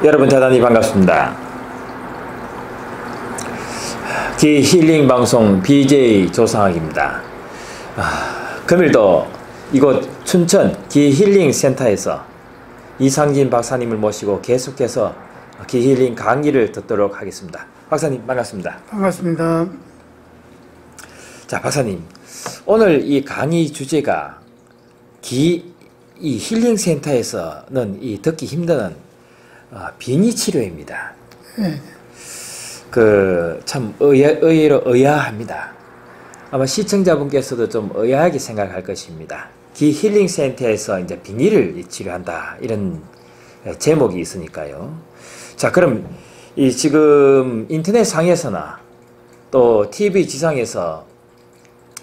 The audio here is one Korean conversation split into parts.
여러분 대단히 반갑습니다. 기힐링 방송 BJ 조상학입니다. 금일도 이곳 춘천 기힐링 센터에서 이상진 박사님을 모시고 계속해서 기힐링 강의를 듣도록 하겠습니다. 박사님 반갑습니다. 반갑습니다. 자, 박사님, 오늘 이 강의 주제가 이 힐링 센터에서는 듣기 힘든 빙의 치료입니다. 네. 참 의외로 의아합니다. 아마 시청자분께서도 좀 의아하게 생각할 것입니다. 기 힐링 센터에서 이제 빙의를 치료한다, 이런 제목이 있으니까요. 자, 그럼 지금 인터넷 상에서나 또 TV 지상에서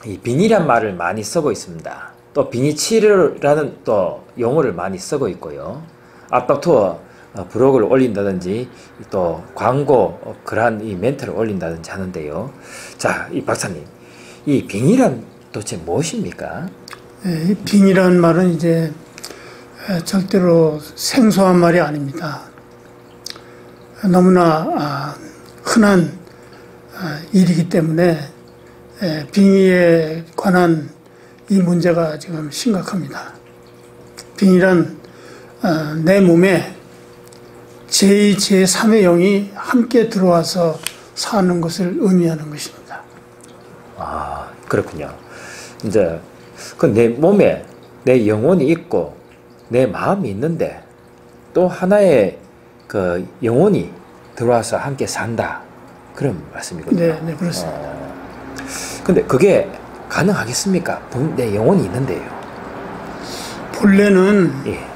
이 빙의란 말을 많이 쓰고 있습니다. 또 빙의 치료라는 또 용어를 많이 쓰고 있고요. 압박 투어 브로그를 올린다든지 또 광고 그러한 이 멘트를 올린다든지 하는데요. 자, 이 박사님, 이 빙의란 도대체 무엇입니까? 네, 이 빙의라는 말은 이제 절대로 생소한 말이 아닙니다. 너무나 흔한 일이기 때문에 빙의에 관한 이 문제가 지금 심각합니다. 빙의란 내 몸에 제2, 제3의 영이 함께 들어와서 사는 것을 의미하는 것입니다. 아, 그렇군요. 이제 내 몸에 내 영혼이 있고 내 마음이 있는데 또 하나의 영혼이 들어와서 함께 산다, 그런 말씀이거든요. 네, 네, 그렇습니다. 근데 그게 가능하겠습니까? 내 영혼이 있는데요. 본래는 예.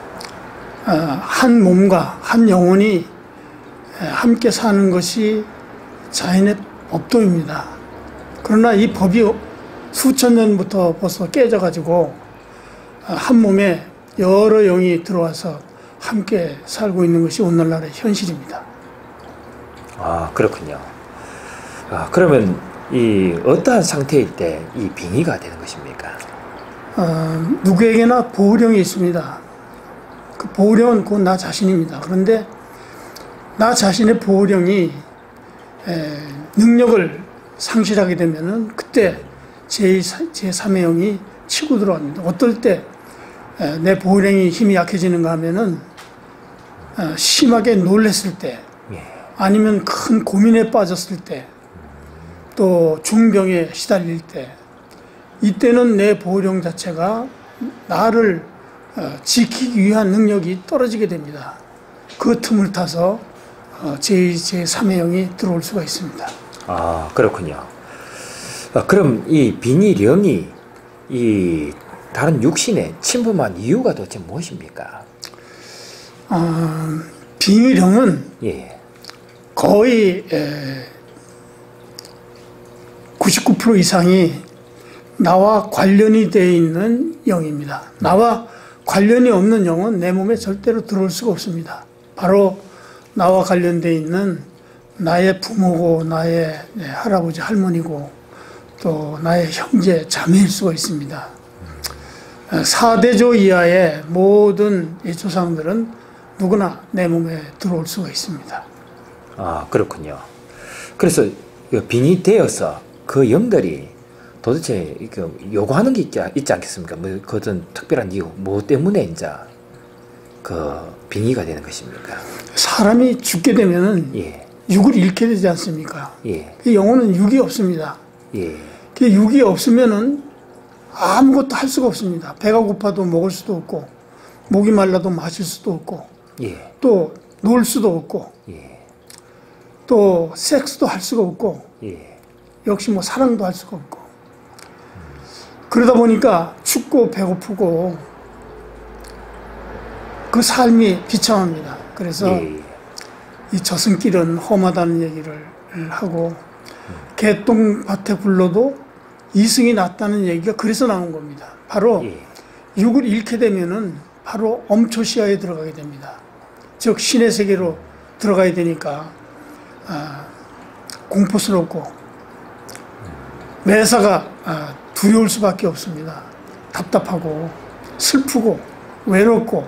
한 몸과 한 영혼이 함께 사는 것이 자연의 법도입니다. 그러나 이 법이 수천 년부터 벌써 깨져가지고 한 몸에 여러 영이 들어와서 함께 살고 있는 것이 오늘날의 현실입니다. 아, 그렇군요. 그러면 어떠한 상태일 때 이 빙의가 되는 것입니까? 누구에게나 보호령이 있습니다. 그 보호령은 곧 나 자신입니다. 그런데 나 자신의 보호령이 능력을 상실하게 되면은 그때 제3의 영이 치고 들어갑니다. 어떨 때 내 보호령이 힘이 약해지는가 하면은 심하게 놀랬을 때, 아니면 큰 고민에 빠졌을 때, 또 중병에 시달릴 때, 이때는 내 보호령 자체가 나를 지키기 위한 능력이 떨어지게 됩니다. 그 틈을 타서 제3의 영이 들어올 수가 있습니다. 아, 그렇군요. 그럼 이 빙의령이 다른 육신에 침범한 이유가 도대체 무엇입니까? 빙의령은 거의 99% 이상이 나와 관련이 되어 있는 영입니다. 나와 관련이 없는 영은 내 몸에 절대로 들어올 수가 없습니다. 바로 나와 관련되어 있는 나의 부모고, 나의 할아버지, 할머니고, 또 나의 형제, 자매일 수가 있습니다. 4대조 이하의 모든 조상들은 누구나 내 몸에 들어올 수가 있습니다. 아, 그렇군요. 그래서 빙의되어서 그 영들이 도대체 요구하는 게 있지 않겠습니까? 그것은 특별한 이유, 뭐 때문에 이제 빙의가 되는 것입니까? 사람이 죽게 되면은 육을 잃게 되지 않습니까? 그 영혼은 육이 없습니다. 그 육이 없으면은 아무것도 할 수가 없습니다. 배가 고파도 먹을 수도 없고, 목이 말라도 마실 수도 없고, 또 놀 수도 없고, 또 섹스도 할 수가 없고, 역시 뭐 사랑도 할 수가 없고, 그러다 보니까 춥고 배고프고 그 삶이 비참합니다. 그래서 이 저승길은 험하다는 얘기를 하고, 개똥밭에 굴러도 이승이 낫다는 얘기가 그래서 나온 겁니다. 바로 육을 잃게 되면은 바로 엄초시야에 들어가게 됩니다. 즉 신의 세계로 들어가야 되니까 공포스럽고 매사가 두려울 수밖에 없습니다. 답답하고 슬프고 외롭고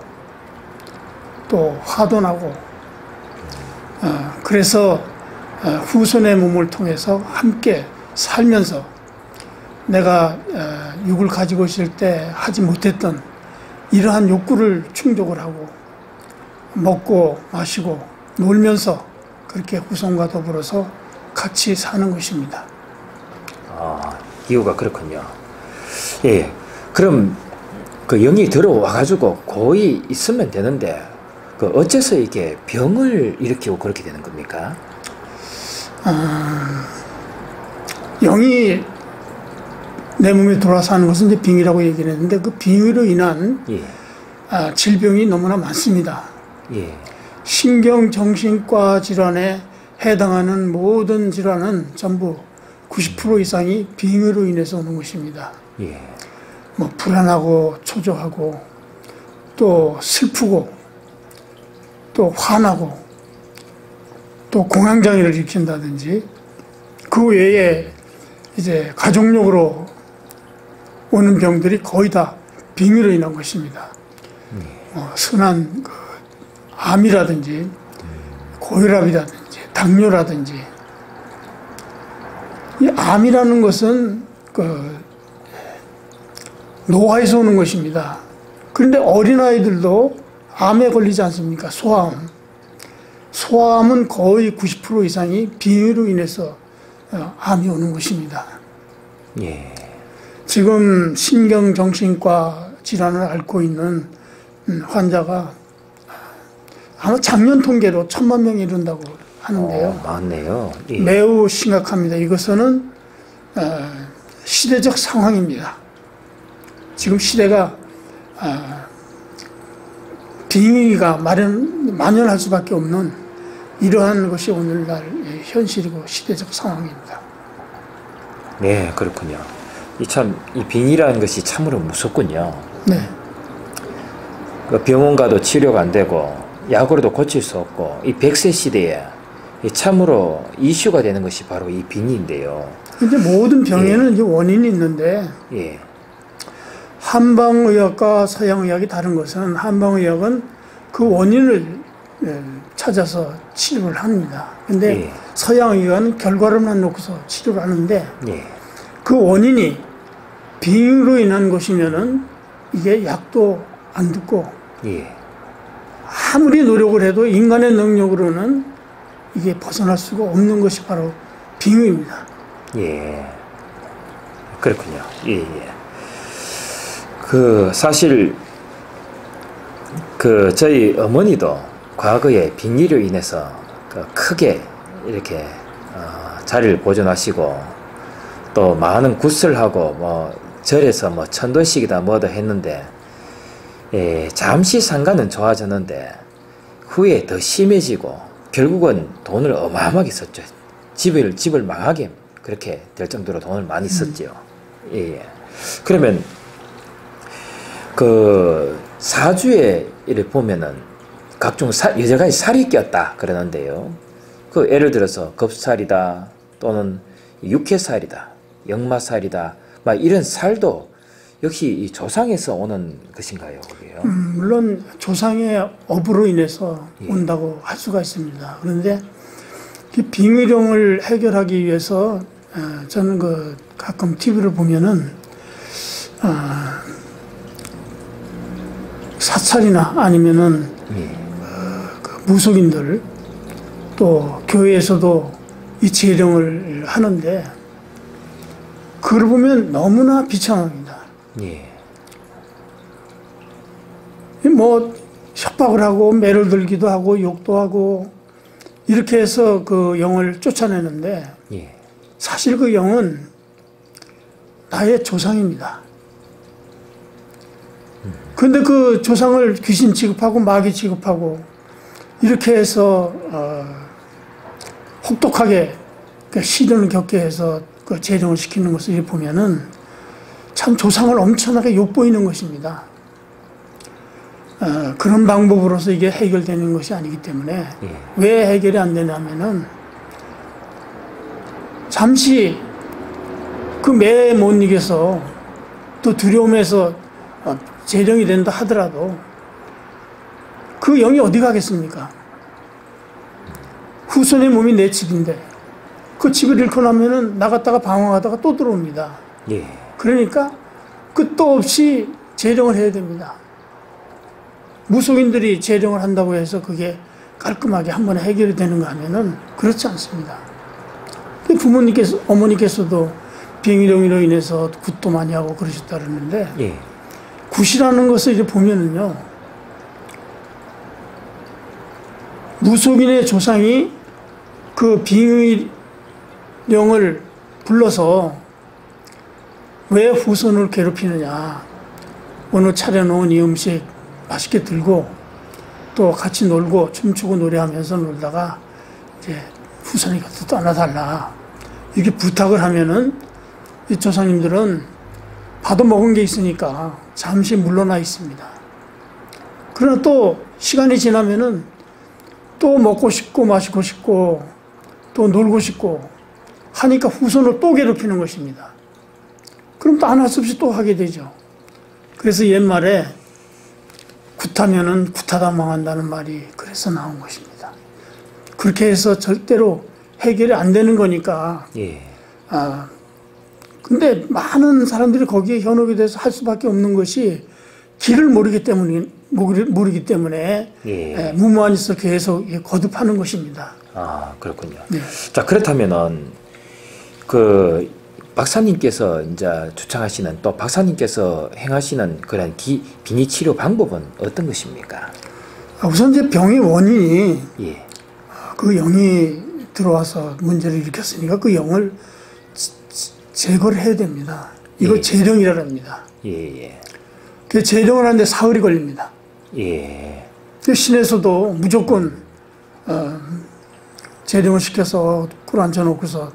또 화도 나고 그래서 후손의 몸을 통해서 함께 살면서 내가 육을 가지고 있을 때 하지 못했던 이러한 욕구를 충족을 하고 먹고 마시고 놀면서 그렇게 후손과 더불어서 같이 사는 것입니다. 이유가 그렇군요. 예. 그럼 그 영이 들어와가지고 고이 있으면 되는데 그 어째서 이게 병을 일으키고 그렇게 되는 겁니까? 영이 내 몸에 들어와서 하는 것은 이제 빙의라고 얘기를 했는데 그 빙의로 인한 예. 질병이 너무나 많습니다. 예. 신경정신과 질환에 해당하는 모든 질환은 전부 90% 이상이 빙의로 인해서 오는 것입니다. 예. 뭐 불안하고 초조하고 또 슬프고 또 화나고 또 공황장애를 일으킨다든지 그 외에 이제 가족력으로 오는 병들이 거의 다 빙의로 인한 것입니다. 순한 그 암이라든지 고혈압이라든지 당뇨라든지 이 암이라는 것은 그 노화에서 오는 것입니다. 그런데 어린아이들도 암에 걸리지 않습니까? 소아암. 소아암은 거의 90% 이상이 빙의로 인해서 암이 오는 것입니다. 예. 지금 신경정신과 질환을 앓고 있는 환자가 아마 작년 통계로 1,000만 명이 이른다고 하는데요. 많네요. 예. 매우 심각합니다. 이것은 시대적 상황입니다. 지금 시대가 빙의가 만연할 수밖에 없는 이러한 것이 오늘날 현실이고 시대적 상황입니다. 네, 그렇군요. 이 빙의라는 것이 참으로 무섭군요. 네. 그 병원 가도 치료가 안 되고 약으로도 고칠 수 없고 이 100세 시대에 참으로 이슈가 되는 것이 바로 이 빙의인데요. 근데 모든 병에는 이제 원인이 있는데 예. 한방의학과 서양의학이 다른 것은 한방의학은 그 원인을 찾아서 치료를 합니다. 근데 예. 서양의학은 결과론만 놓고서 치료를 하는데 예. 그 원인이 빙의로 인한 것이면은 이게 약도 안 듣고 예. 아무리 노력을 해도 인간의 능력으로는 이게 벗어날 수가 없는 것이 바로 빙의입니다. 예. 그렇군요. 예, 예. 그 사실 그 저희 어머니도 과거에 빙의로 인해서 그 크게 이렇게 자리를 보존하시고 또 많은 굿을하고 뭐 절에서 뭐 천도식이다 뭐다 했는데 잠시 상관은 좋아졌는데 후에 더 심해지고 결국은 돈을 어마어마하게 썼죠. 집을 망하게 그렇게 될 정도로 돈을 많이 썼죠. 예. 그러면 그 사주에 이를 보면은 각종 여러 가지 살이 꼈다 그러는데요. 그 예를 들어서 겁살이다 또는 육해살이다, 역마살이다, 막 이런 살도 역시 이 조상에서 오는 것인가요? 그게요? 물론 조상의 업으로 인해서 온다고 할 수가 있습니다. 그런데 이 빙의령을 해결하기 위해서 저는 그 가끔 TV를 보면은 사찰이나 아니면은 그 무속인들 또 교회에서도 이 재령을 하는데 그걸 보면 너무나 비참합니다. 예. 뭐 협박을 하고 매를 들기도 하고 욕도 하고 이렇게 해서 그 영을 쫓아내는데 예. 사실 그 영은 나의 조상입니다. 근데 그 조상을 귀신 취급하고 마귀 취급하고 이렇게 해서 혹독하게 그 시련을 겪게 해서 그 재령을 시키는 것을 보면은 참 조상을 엄청나게 욕보이는 것입니다. 그런 방법으로서 이게 해결되는 것이 아니기 때문에 왜 해결이 안 되냐면은 잠시 그 매에 못 이겨서 또 두려움에서 재령이 된다 하더라도 그 영이 어디 가겠습니까? 후손의 몸이 내 집인데 그 집을 잃고 나면은 나갔다가 방황하다가 또 들어옵니다. 예. 그러니까 끝도 없이 재령을 해야 됩니다. 무속인들이 재령을 한다고 해서 그게 깔끔하게 한 번에 해결이 되는가 하면은 그렇지 않습니다. 부모님께서, 어머니께서도 병이령으로 인해서 굿도 많이 하고 그러셨다 그러는데, 예. 굿이라는 것을 이제 보면은요, 무속인의 조상이 그 빙의령을 불러서 왜 후손을 괴롭히느냐. 오늘 차려놓은 이 음식 맛있게 들고 또 같이 놀고 춤추고 노래하면서 놀다가 이제 후손이 곁을 떠나달라. 이렇게 부탁을 하면은 이 조상님들은 받아 먹은 게 있으니까 잠시 물러나 있습니다. 그러나 또 시간이 지나면은 또 먹고 싶고 마시고 싶고 또 놀고 싶고 하니까 후손을 또 괴롭히는 것입니다. 그럼 또 하나 수 없이 또 하게 되죠. 그래서 옛말에 굿하면은 굿하다 망한다는 말이 그래서 나온 것입니다. 그렇게 해서 절대로 해결이 안 되는 거니까. 예. 근데 많은 사람들이 거기에 현혹이 돼서 할 수밖에 없는 것이 길을 모르기 때문에 예. 무모한 짓을 계속 거듭하는 것입니다. 아, 그렇군요. 네. 자, 그렇다면은 그 박사님께서 이제 주창하시는 또 박사님께서 행하시는 그런 빙의 치료 방법은 어떤 것입니까? 우선 이제 병의 원인이 예. 그 영이 들어와서 문제를 일으켰으니까 그 영을 제거를 해야 됩니다. 이걸 예. 재령이라고 합니다. 예. 그 재령을 하는데 사흘이 걸립니다. 예. 신에서도 무조건 재령을 시켜서 꿀 앉혀놓고서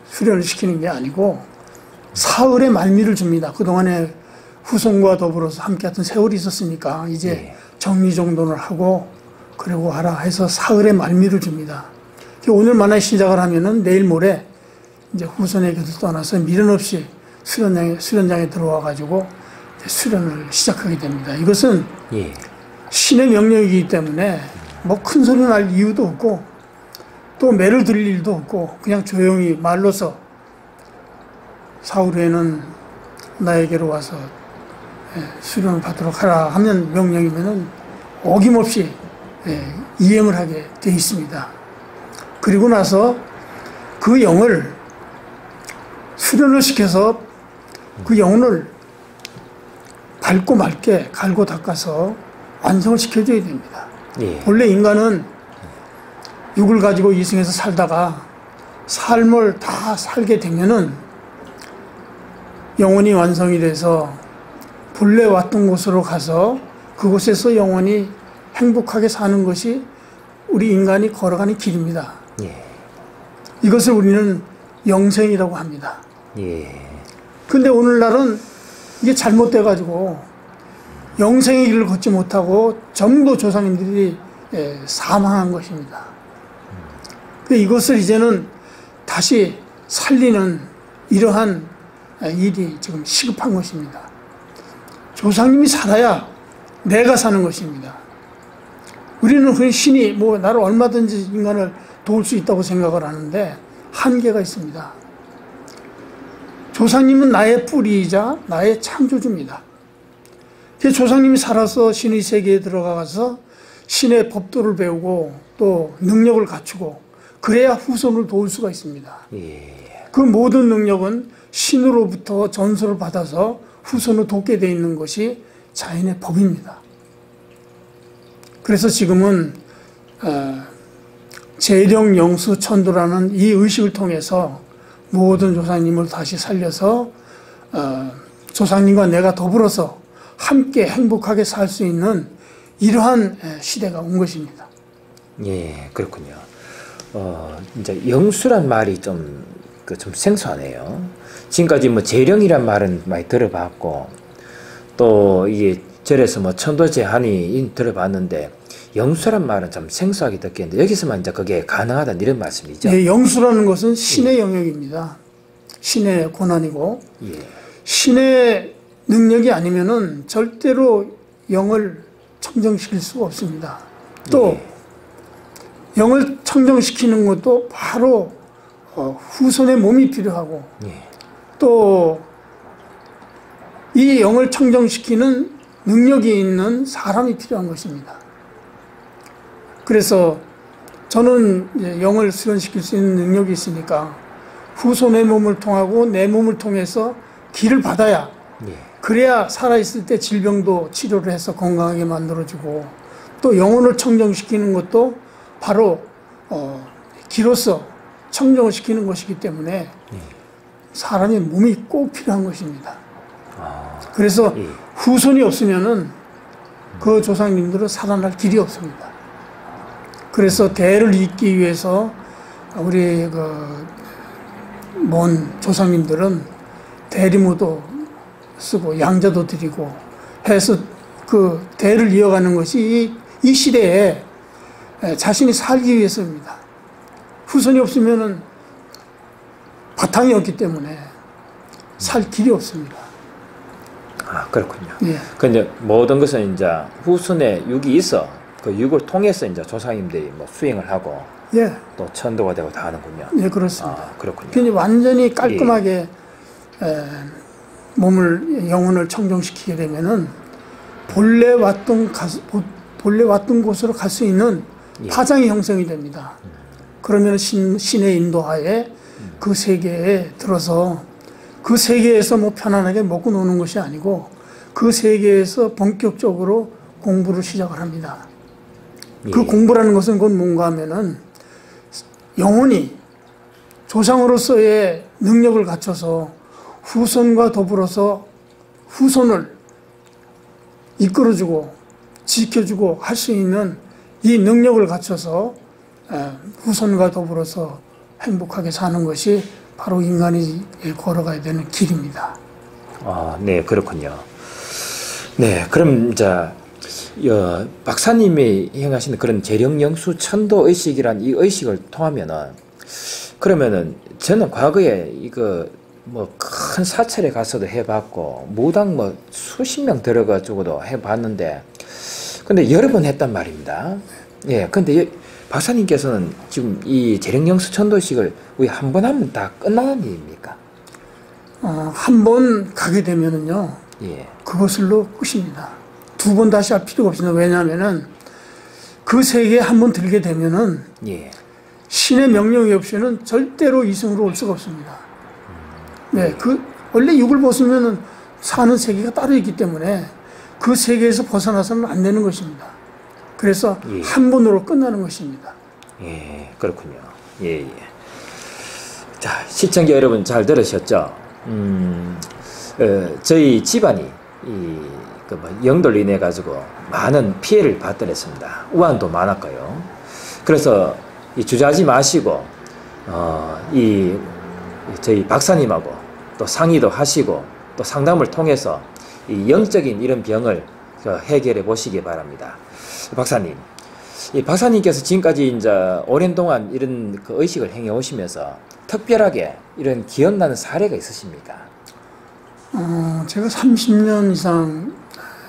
수련을 시키는 게 아니고 사흘의 말미를 줍니다. 그동안에 후손과 더불어서 함께했던 세월이 있었으니까 이제 예. 정리정돈을 하고 그리고 하라 해서 사흘의 말미를 줍니다. 오늘 만에 시작을 하면은 내일 모레 이제 후손의 곁을 떠나서 미련 없이 수련장에 들어와 가지고 수련을 시작하게 됩니다. 이것은 예. 신의 명령이기 때문에 뭐 큰 소리 날 이유도 없고 또 매를 들릴 일도 없고 그냥 조용히 말로서 사흘 후에는 나에게로 와서 수련을 받도록 하라 하면 명령이면은 어김없이 이행을 하게 돼 있습니다. 그리고 나서 그 영을 수련을 시켜서 그 영혼을 밝고 맑게 갈고 닦아서 완성을 시켜줘야 됩니다. 예. 원래 인간은 육을 가지고 이승에서 살다가 삶을 다 살게 되면은 영혼이 완성이 돼서 본래 왔던 곳으로 가서 그곳에서 영혼이 행복하게 사는 것이 우리 인간이 걸어가는 길입니다. 예. 이것을 우리는 영생이라고 합니다. 예. 근데 오늘날은 이게 잘못돼가지고 영생의 길을 걷지 못하고 전부 조상님들이 사망한 것입니다. 이것을 이제는 다시 살리는 이러한 일이 지금 시급한 것입니다. 조상님이 살아야 내가 사는 것입니다. 우리는 그 신이 뭐 나를 얼마든지 인간을 도울 수 있다고 생각을 하는데 한계가 있습니다. 조상님은 나의 뿌리이자 나의 창조주입니다. 조상님이 살아서 신의 세계에 들어가서 신의 법도를 배우고 또 능력을 갖추고 그래야 후손을 도울 수가 있습니다. 예. 그 모든 능력은 신으로부터 전수를 받아서 후손을 돕게 되어 있는 것이 자연의 법입니다. 그래서 지금은 재령 영수 천도라는 이 의식을 통해서 모든 조상님을 다시 살려서 조상님과 내가 더불어서 함께 행복하게 살 수 있는 이러한 시대가 온 것입니다. 예, 그렇군요. 이제 영수란 말이 좀 생소하네요. 지금까지 뭐 재령이란 말은 많이 들어봤고, 또 이게 절에서 뭐 천도제한이 들어봤는데, 영수란 말은 좀 생소하게 듣겠는데, 여기서만 이제 그게 가능하다는 이런 말씀이죠? 네, 영수라는 것은 신의 영역입니다. 신의 권한이고, 예. 신의 능력이 아니면은 절대로 영을 청정시킬 수가 없습니다. 또, 예. 영을 청정시키는 것도 바로 후손의 몸이 필요하고 예. 또 이 영을 청정시키는 능력이 있는 사람이 필요한 것입니다. 그래서 저는 이제 영을 수련시킬 수 있는 능력이 있으니까 후손의 몸을 통하고 내 몸을 통해서 길을 받아야 예. 그래야 살아있을 때 질병도 치료를 해서 건강하게 만들어주고 또 영혼을 청정시키는 것도 바로 기로서 청정을 시키는 것이기 때문에 사람의 몸이 꼭 필요한 것입니다. 그래서 예. 후손이 없으면은 그 조상님들은 살아날 길이 없습니다. 그래서 대를 잇기 위해서 우리 먼 조상님들은 대리모도 쓰고 양자도 드리고 해서 그 대를 이어가는 것이 이 시대에 자신이 살기 위해서입니다. 후손이 없으면은 바탕이 없기 때문에 살 길이 없습니다. 아, 그렇군요. 예. 근데 모든 것은 이제 후손의 육이 있어 그 육을 통해서 이제 조상님들이 뭐 수행을 하고 예, 또 천도가 되고 다 하는군요. 예, 그렇습니다. 아, 그렇군요. 그러니 완전히 깔끔하게 몸을 영혼을 청정시키게 되면은 본래 왔던 곳으로 갈 수 있는 예. 파장이 형성이 됩니다. 그러면 신의 인도하에 그 세계에 들어서 그 세계에서 뭐 편안하게 먹고 노는 것이 아니고 그 세계에서 본격적으로 공부를 시작을 합니다. 예. 그 공부라는 것은 그건 뭔가 하면은 영혼이 조상으로서의 능력을 갖춰서 후손과 더불어서 후손을 이끌어주고 지켜주고 할 수 있는 이 능력을 갖춰서 후손과 더불어서 행복하게 사는 것이 바로 인간이 걸어가야 되는 길입니다. 아, 네, 그렇군요. 네, 그럼 이제 박사님이 행하시는 그런 재령영수 천도 의식이란 이 의식을 통하면은 그러면은 저는 과거에 이거 뭐 큰 사찰에 가서도 해봤고 무당 뭐 수십 명 들어가지고도 해봤는데 근데 여러 번 했단 말입니다. 예, 근데 박사님께서는 지금 이 재령영수 천도 의식을 왜 한 번 하면 다 끝나는 일입니까? 한 번 가게 되면은요, 예, 그것을로 끝입니다. 두 번 다시 할 필요가 없습니다. 왜냐하면은 그 세계에 한 번 들게 되면은 예, 신의 명령이 없이는 절대로 이승으로 올 수가 없습니다. 네, 원래 육을 벗으면은 사는 세계가 따로 있기 때문에 그 세계에서 벗어나서는 안 되는 것입니다. 그래서 예. 한 번으로 끝나는 것입니다. 예, 그렇군요. 예, 예. 자, 시청자 여러분 잘 들으셨죠? 저희 집안이 영돌로 인해 가지고 많은 피해를 받더랬습니다. 우환도 많았고요. 그래서 주저하지 마시고 저희 박사님하고 또 상의도 하시고 또 상담을 통해서 이 영적인 이런 병을 해결해 보시기 바랍니다. 박사님, 이 박사님께서 지금까지 이제 오랜 동안 이런 그 의식을 행해 오시면서 특별하게 이런 기억나는 사례가 있으십니까? 제가 30년 이상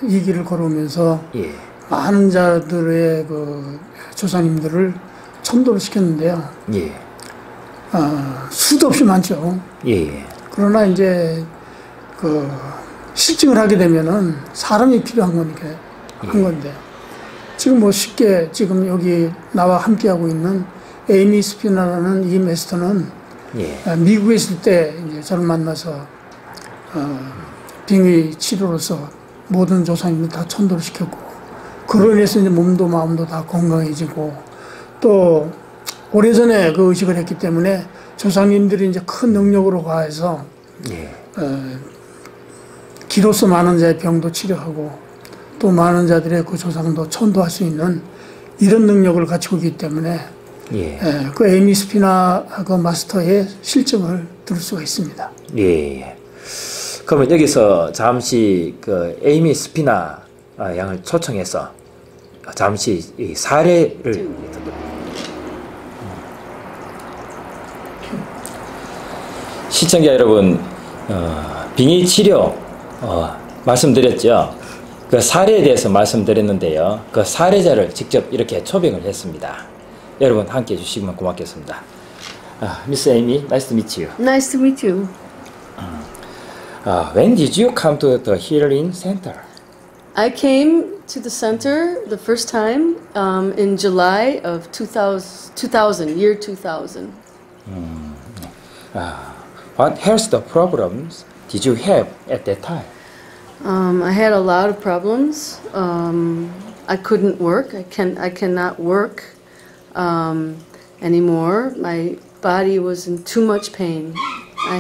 이 길을 걸어오면서 예, 많은 자들의 그 조상님들을 천도를 시켰는데요. 예, 수도 없이 많죠. 예, 그러나 이제 그 실증을 하게 되면은 사람이 필요한 거니까 한 건데 지금 뭐 쉽게 지금 여기 나와 함께하고 있는 에이미 스피나라는 이 메스터는 예, 미국에 있을 때 이제 저를 만나서 빙의 치료로서 모든 조상님들 다 천도를 시켰고 그로 인해서 이제 몸도 마음도 다 건강해지고 또 오래전에 그 의식을 했기 때문에 조상님들이 이제 큰 능력으로 가해서 예, 기로서 많은 자의 병도 치료하고 또 많은 자들의 그 조상도 천도할 수 있는 이런 능력을 가지고 있기 때문에 예, 그 에이미 스피나 그 마스터의 실증을 들을 수가 있습니다. 예, 예. 그러면 여기서 잠시 그 에이미 스피나 양을 초청해서 잠시 이 사례를 시청자 여러분, 빙의 치료 말씀드렸죠. 그 사례에 대해서 말씀드렸는데요. 그 사례자를 직접 이렇게 초빙을 했습니다. 여러분 함께 해주시면 고맙겠습니다. Miss Amy, nice to meet you. Nice to meet you. When did you come to the healing center? I came to the center the first time in July of 2000, year 2000. What health problems did you have at that time? I had a lot of problems. I couldn't work. I cannot work anymore. My body was in too much pain. I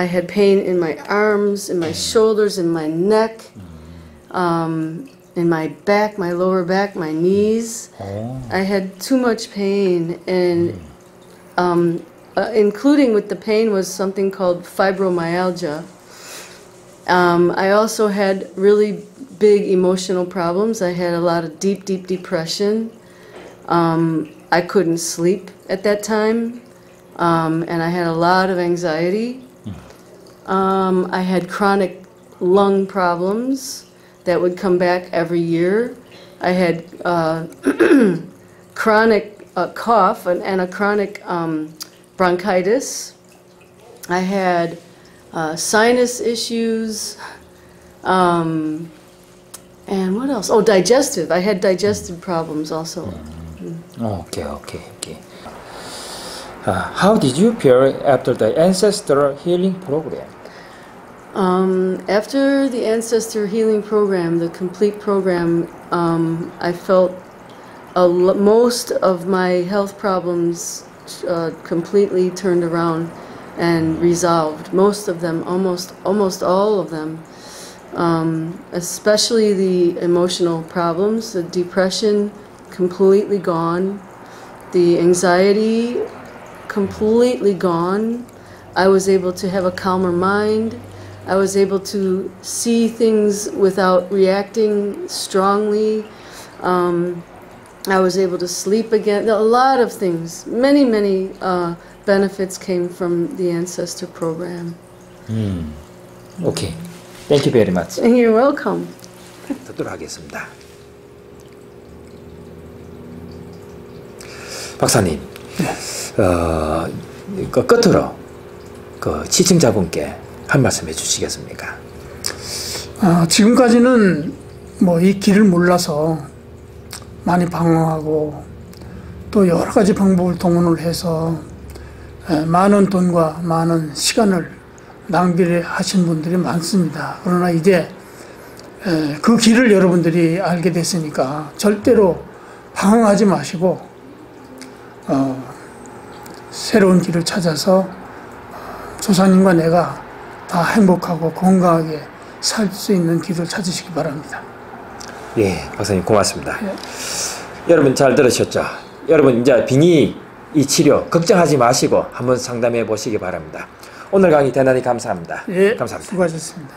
had pain in my arms, in my shoulders, in my neck, in my back, my lower back, my knees. I had too much pain, and including with the pain was something called fibromyalgia. I also had really big emotional problems. I had a lot of deep depression. I couldn't sleep at that time, and I had a lot of anxiety. I had chronic lung problems that would come back every year. I had chronic cough and a chronic bronchitis. I had sinus issues, and what else? Oh, digestive. I had digestive problems also. Okay. How did you feel after the ancestral healing program? After the Ancestor Healing Program, the complete program, I felt most of my health problems completely turned around and resolved. Most of them, almost all of them, especially the emotional problems, the depression completely gone, the anxiety completely gone. I was able to have a calmer mind. I was able to see things without reacting strongly. I was able to sleep again. A lot of things, many benefits came from the Ancestor program. Okay. Thank you very much. And you're welcome. 듣도록 하겠습니다. 박사님, 그 끝으로 그 시청자분께 한 말씀 해주시겠습니까? 지금까지는 뭐 이 길을 몰라서 많이 방황하고 또 여러 가지 방법을 동원을 해서 많은 돈과 많은 시간을 낭비하신 분들이 많습니다. 그러나 이제 그 길을 여러분들이 알게 됐으니까 절대로 방황하지 마시고 새로운 길을 찾아서 조사님과 내가 다 행복하고 건강하게 살 수 있는 길을 찾으시기 바랍니다. 예, 박사님 고맙습니다. 여러분 잘 들으셨죠? 여러분 이제 빙의 이 치료 걱정하지 마시고 한번 상담해 보시기 바랍니다. 오늘 강의 대단히 감사합니다. 예, 감사합니다. 수고하셨습니다.